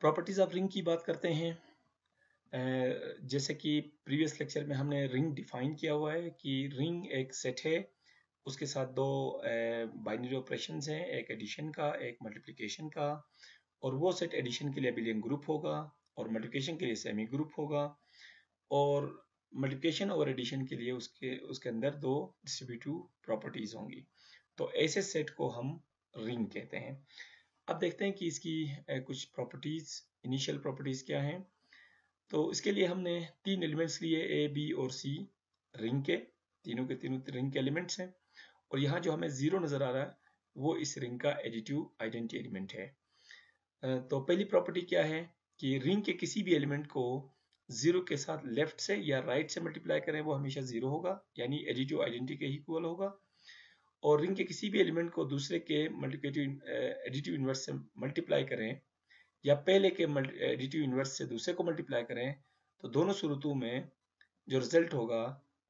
Properties of ring की बात करते हैं। जैसे कि प्रीवियस लेक्चर में हमने रिंग डिफाइन किया हुआ है कि रिंग एक सेट है, उसके साथ दो बाइनरी ऑपरेशंस हैं, एक एडिशन का एक मल्टीप्लिकेशन का, और वो सेट एडिशन के लिए अबिलियन ग्रुप होगा और मल्टीप्लिकेशन के लिए सेमी ग्रुप होगा, और मल्टीप्लिकेशन और एडिशन के लिए उसके उसके अंदर दो डिस्ट्रीब्यूटिव प्रॉपर्टीज होंगी। तो ऐसे सेट को हम रिंग कहते हैं। अब देखते हैं कि इसकी कुछ प्रॉपर्टीज, इनिशियल प्रॉपर्टीज क्या हैं। तो इसके लिए हमने तीन एलिमेंट्स लिए, ए बी और सी, रिंग के तीनों रिंग के एलिमेंट्स हैं। और यहाँ जो हमें जीरो नजर आ रहा है वो इस रिंग का एडिटिव आइडेंटिटी एलिमेंट है। तो पहली प्रॉपर्टी क्या है कि रिंग के किसी भी एलिमेंट को जीरो के साथ लेफ्ट से या राइट से मल्टीप्लाई करें वो हमेशा जीरो होगा, यानी एडिटिव आइडेंटिटी के इक्वल होगा। और रिंग के किसी भी एलिमेंट को दूसरे के एडिटिव इनवर्स से मल्टीप्लाई करें या पहले के एडिटिव इनवर्स से दूसरे को मल्टीप्लाई करें, तो दोनों सूरतों में जो रिजल्ट होगा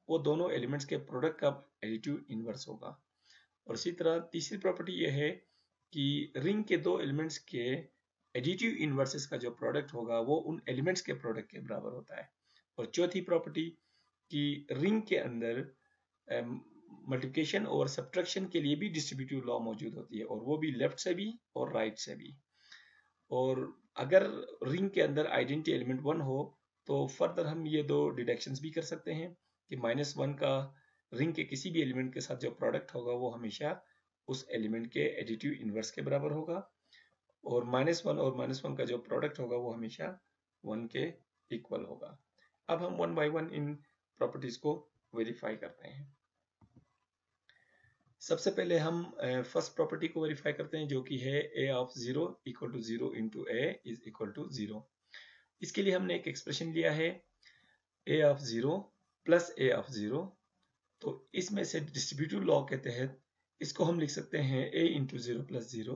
वो दोनों एलिमेंट्स के प्रोडक्ट का एडिटिव इनवर्स होगा। और इसी तरह तीसरी प्रॉपर्टी यह है कि रिंग के दो एलिमेंट्स के एडिटिव इनवर्सेस का जो प्रोडक्ट होगा वो उन एलिमेंट्स के प्रोडक्ट के बराबर होता है। और चौथी प्रॉपर्टी कि रिंग के अंदर मल्टीप्लिकेशन और सब्ट्रैक्शन के लिए भी डिस्ट्रीब्यूटिव लॉ मौजूद होती है, और वो भी लेफ्ट से भी और राइट से भी। और अगर रिंग के अंदर आइडेंटिटी एलिमेंट 1 हो तो फर्दर हम ये दो डिडक्शंस भी कर सकते हैं कि -1 का रिंग के किसी भी एलिमेंट के साथ जो प्रोडक्ट होगा वो हमेशा उस एलिमेंट के एडिटिव इनवर्स के बराबर होगा, और -1 और -1 का जो प्रोडक्ट होगा वो हमेशा 1 के इक्वल होगा। अब हम one by one in properties को वेरीफाई करते हैं। सबसे पहले हम फर्स्ट प्रॉपर्टी को वेरीफाई करते हैं, जो कि है a of 0 equal to 0 into a is equal to 0। इसके लिए हमने एक एक्सप्रेशन लिया है a of 0 plus a of 0। तो इसमें से डिस्ट्रीब्यूटिव लॉ के तहत इसको हम लिख सकते हैं a इंटू 0 प्लस 0,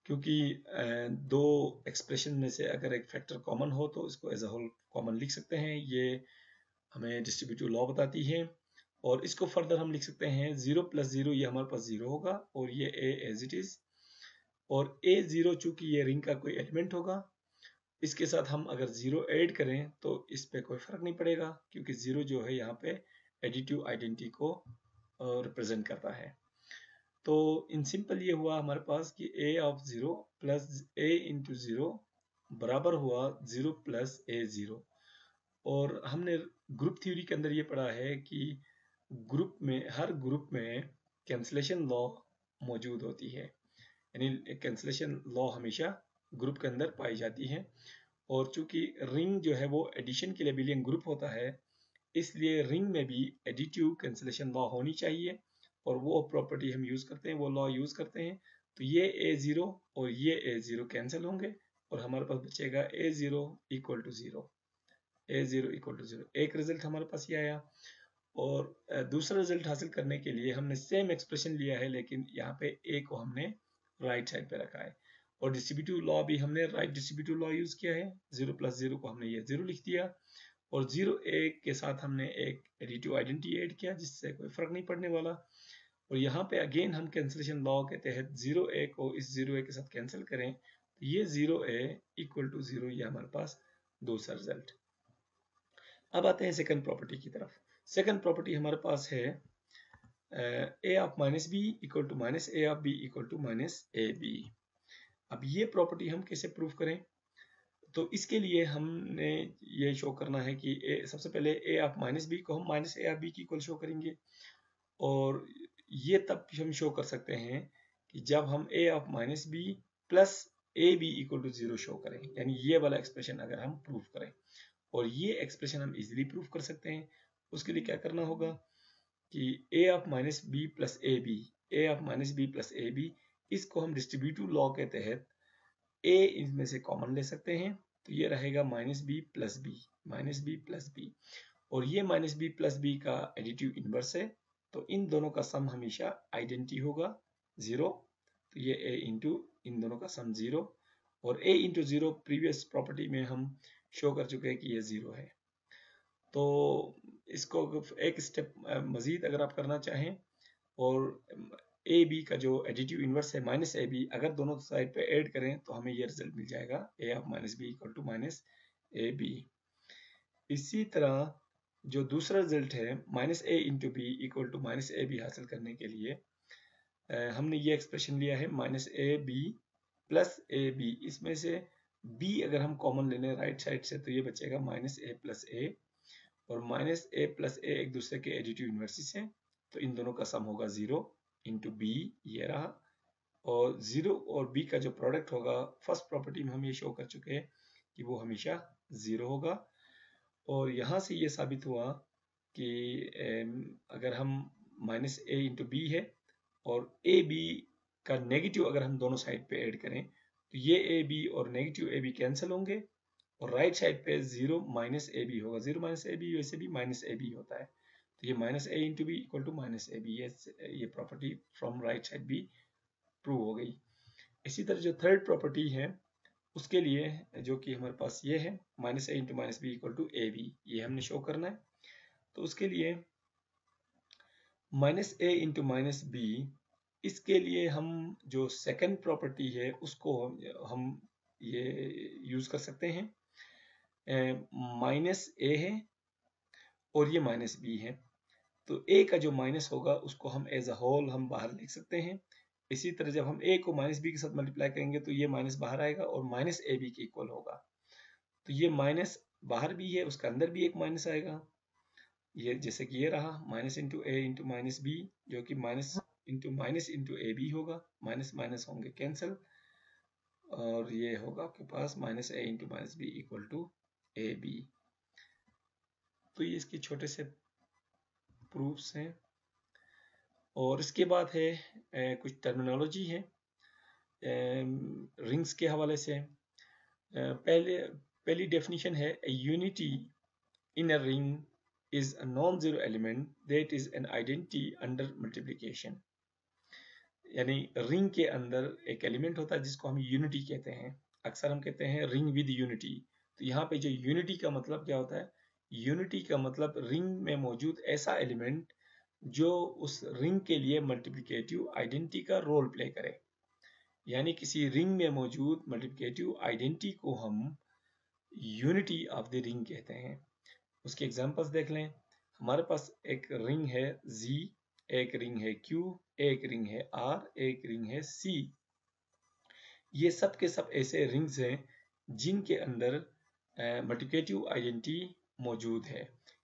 क्योंकि दो एक्सप्रेशन में से अगर एक फैक्टर कॉमन हो तो इसको एज अ होल कॉमन लिख सकते हैं। ये हमें डिस्ट्रीब्यूटिव लॉ बताती है। और इसको फर्दर हम लिख सकते हैं 0 प्लस 0, ये हमारे पास 0 होगा और ये a एज इट इज। और a0 चूंकि ये रिंग का कोई एलिमेंट होगा, इसके साथ हम अगर 0 ऐड करें तो इस पे कोई फर्क नहीं पड़ेगा, क्योंकि 0 जो है यहाँ पे एडिटिव आइडेंटिटी को रिप्रेजेंट करता है। तो इन सिंपल ये हुआ हमारे पास कि a of 0 plus a into 0 बराबर हुआ 0 प्लस a0। और हमने ग्रुप थ्योरी के अंदर ये पढ़ा है कि ग्रुप में, हर ग्रुप में कैंसलेशन लॉ मौजूद होती है, यानी कैंसलेशन लॉ हमेशा ग्रुप के अंदर पाई जाती है। और चूंकि रिंग जो है वो एडिशन के लिए अबिलियन ग्रुप होता है, इसलिए रिंग में भी एडिटिव कैंसलेशन लॉ होनी चाहिए, और वो प्रॉपर्टी हम यूज करते हैं, वो लॉ यूज करते हैं। तो ये a0 और ये a0 कैंसिल होंगे और हमारे पास बचेगा a0 equal to 0, a0 equal to 0। एक रिजल्ट हमारे पास ये आया। और दूसरा रिजल्ट हासिल करने के लिए हमने सेम एक्सप्रेशन लिया है, लेकिन यहाँ पे a को हमने राइट साइड पे रखा है। और डिस्ट्रीब्यूटिव लॉ भी हमने राइट डिस्ट्रीब्यूटिव लॉ यूज किया है, 0 प्लस 0 को हमने ये 0 लिख दिया, और 0 a के साथ हमने एक एडिटिव आइडेंटिटी ऐड किया जिससे कोई फर्क नहीं पड़ने वाला। और यहाँ पे अगेन हम कैंसिलेशन लॉ के तहत 0a को इस 0a के साथ कैंसिल करें तो ये 0a इक्वल टू 0, ये हमारे पास दूसरा रिजल्ट। अब आते हैं सेकंड प्रॉपर्टी की तरफ। सेकंड प्रॉपर्टी हमारे पास है a of minus B equal to minus A of B equal to minus A B. अब ये प्रॉपर्टी हम कैसे प्रूव करें? तो इसके लिए हमने ये शो करना है कि सबसे पहले a ऑफ माइनस बी को हम माइनस ए ऑफ बी की इक्वल शो करेंगे, और ये तब हम शो कर सकते हैं कि जब हम a of minus B plus A B equal to 0 show करें, यानी ये वाला एक्सप्रेशन अगर हम प्रूव करें। और ये एक्सप्रेशन हम इजीली प्रूव कर सकते हैं। उसके लिए क्या करना होगा कि a of minus B plus A B, A of minus B plus A B, इसको हम डिस्ट्रीब्यूटिव लॉ के तहत a इसमें से कॉमन ले सकते हैं, तो ये रहेगा minus B plus B, minus B plus B. और ये माइनस बी प्लस बी का एडिटिव इनवर्स है, तो इन दोनों का सम हमेशा आइडेंटिटी होगा 0। तो ये a इंटू इन दोनों का सम 0, और a इंटू 0 प्रीवियस प्रॉपर्टी में हम शो कर चुके हैं कि ये 0 है। तो इसको एक स्टेप मजीद अगर आप करना चाहें और ए बी का जो एडिटिव इनवर्स है माइनस ए बी, अगर दोनों साइड पे ऐड करें तो हमें ये रिजल्ट मिल जाएगा A of minus B equal to minus A B. इसी तरह जो दूसरा रिजल्ट है minus A into B equal to minus A B हासिल करने के लिए हमने ये एक्सप्रेशन लिया है minus A B plus A B. इसमें से b अगर हम कॉमन ले लें राइट साइड से तो ये बचेगा माइनस ए प्लस ए, और माइनस ए प्लस ए एक दूसरे के एडिटिव इन्वर्सेस हैं, तो इन दोनों का सम होगा 0 इंटू बी, ये रहा। और 0 और b का जो प्रोडक्ट होगा फर्स्ट प्रॉपर्टी में हम ये शो कर चुके हैं कि वो हमेशा 0 होगा। और यहाँ से ये साबित हुआ कि अगर हम माइनस ए इंटू बी है और ए बी का नेगेटिव अगर हम दोनों साइड पे ऐड करें तो ये ए बी और नेगेटिव ए बी कैंसिल होंगे, और राइट साइड पे 0 माइनस ए बी होगा। 0 माइनस ए बी वैसे भी माइनस ए बी होता है, तो ये minus A into B equal to minus A B, ये प्रॉपर्टी फ्रॉम राइट साइड भी प्रूव हो गई। इसी तरह जो थर्ड प्रॉपर्टी है उसके लिए जो कि हमारे पास ये है minus A into minus B equal to A B, ये हमने शो करना है। तो उसके लिए minus A into minus B, इसके लिए हम जो सेकंड प्रॉपर्टी है उसको हम ये यूज कर सकते हैं। माइनस ए है और ये माइनस बी है, तो ए का जो माइनस होगा उसको हम एज अ होल हम बाहर लिख सकते हैं। इसी तरह जब हम ए को माइनस बी के साथ मल्टीप्लाई करेंगे तो ये माइनस बाहर आएगा और माइनस ए बी के इक्वल होगा। तो ये माइनस बाहर भी है, उसके अंदर भी एक माइनस आएगा, ये जैसे कि ये रहा minus into A into minus B, जो कि माइनस इंटू ए बी होगा, माइनस माइनस होंगे कैंसिल, और ये होगा आपके पास minus A into minus B equal to A B. तो ये इसके छोटे से प्रूफ्स हैं। और इसके बाद है कुछ टर्मिनोलॉजी है रिंग्स के हवाले से। पहली डेफिनेशन है unity in a ring is a non-zero element that is an identity under multiplication। यानी रिंग के अंदर एक एलिमेंट होता है जिसको हम यूनिटी कहते हैं। अक्सर हम कहते हैं रिंग विद यूनिटी, तो यहाँ पे जो यूनिटी का मतलब क्या होता है, यूनिटी का मतलब रिंग में मौजूद ऐसा एलिमेंट जो उस रिंग के लिए मल्टीप्लिकेटिव आइडेंटिटी का रोल प्ले करे। यानी किसी रिंग में मौजूद मल्टीप्लिकेटिव आइडेंटिटी को हम यूनिटी ऑफ द रिंग कहते हैं। उसके एग्जांपल्स देख लें। हमारे पास एक रिंग है Z, एक रिंग है Q, एक रिंग है R, एक रिंग है C। ये सब के सब ऐसे रिंग्स हैं जिनके अंदर मल्टीप्लिकेटिव आइडेंटिटी मौजूद है,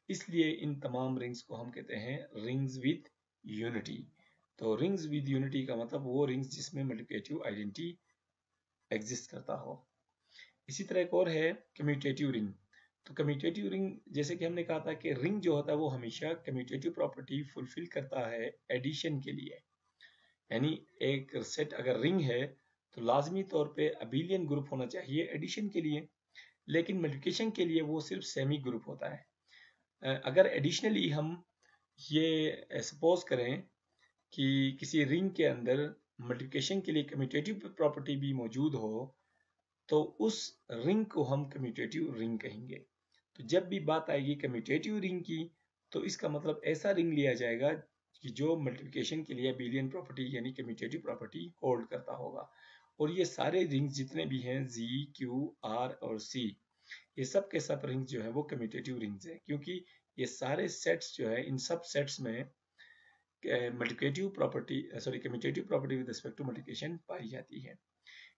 इसलिए इन तमाम रिंग्स को हम कहते हैं रिंग्स विद यूनिटी। तो रिंग्स विद यूनिटी का मतलब वो रिंग्स जिसमें मल्टीप्लिकेटिव आइडेंटिटी एग्जिस्ट करता हो। इसी तरह एक और है कम्यूटेटिव रिंग। तो कम्यूटेटिव रिंग जैसे कि हमने कहा था कि रिंग जो होता है वो हमेशा कम्यूटेटिव प्रॉपर्टी फुलफिल करता है एडिशन के लिए। यानी एक सेट अगर रिंग है तो लाजमी तौर पे अबिलियन ग्रुप होना चाहिए एडिशन के लिए, लेकिन मल्टीप्लिकेशन के लिए वो सिर्फ सेमी ग्रुप होता है। अगर एडिशनली हम ये सपोज करें कि किसी रिंग के अंदर मल्टीप्लिकेशन के लिए कम्यूटेटिव प्रॉपर्टी भी मौजूद हो तो उस रिंग को हम कम्यूटेटिव रिंग कहेंगे। तो जब भी बात आएगी कम्यूटेटिव रिंग की तो इसका मतलब ऐसा रिंग लिया जाएगा कि जो मल्टीप्लिकेशन के लिए अबिलियन प्रॉपर्टी यानी कम्यूटेटिव प्रॉपर्टी होल्ड करता होगा। और ये सारे रिंग्स जितने भी हैं Z, Q, R और C, ये सब के सब रिंग्स जो है वो कम्यूटेटिव रिंग्स हैं, क्योंकि ये सारे सेट्स जो है इन सब सेट्स में multiplicative property commutative property with respect to multiplication पाई जाती है।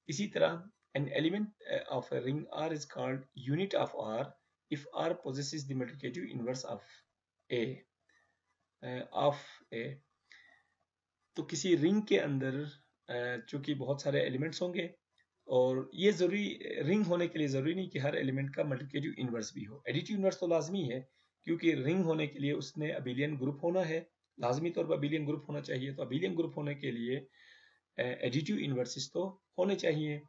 इसी तरह an element of a ring R is called unit of R if R possesses the multiplicative inverse of A तो किसी रिंग के अंदर चूंकि बहुत सारे एलिमेंट्स होंगे और ये जरूरी रिंग होने के लिए जरूरी नहीं कि हर एलिमेंट का मल्टीप्लिकेटिव इनवर्स भी हो। एडिटिव इनवर्स तो लाजमी है, क्योंकि रिंग होने के लिए उसने अबिलियन ग्रुप होना है, लाजमी तौर पर अबिलियन ग्रुप होना चाहिए। तो अबिलियन ग्रुप होने के लिए एडिटिव इनवर्सेस तो होने चाहिए,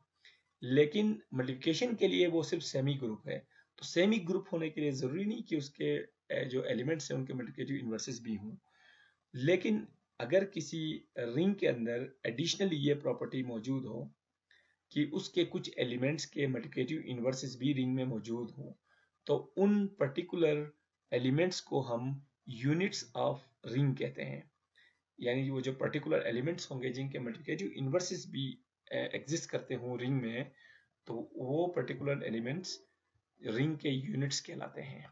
लेकिन मल्टीप्लिकेशन के लिए वो सिर्फ सेमी ग्रुप है। तो सेमी ग्रुप होने के लिए जरूरी नहीं कि उसके जो एलिमेंट्स हैं उनके मल्टीप्लिकेटिव इनवर्सेस भी हों, लेकिन अगर किसी रिंग के अंदर एडिशनली ये प्रॉपर्टी मौजूद हो कि उसके कुछ एलिमेंट्स के मल्टीप्लिकेटिव इनवर्सेस भी रिंग में मौजूद हों, तो उन पर्टिकुलर एलिमेंट्स को हम यूनिट्स ऑफ रिंग कहते हैं। यानी वो जो पर्टिकुलर एलिमेंट्स होंगे जिनके मल्टीप्लिकेटिव इन्वर्सेस भी एग्जिस्ट करते हों रिंग में, तो वो पर्टिकुलर एलिमेंट्स रिंग के यूनिट्स कहलाते हैं।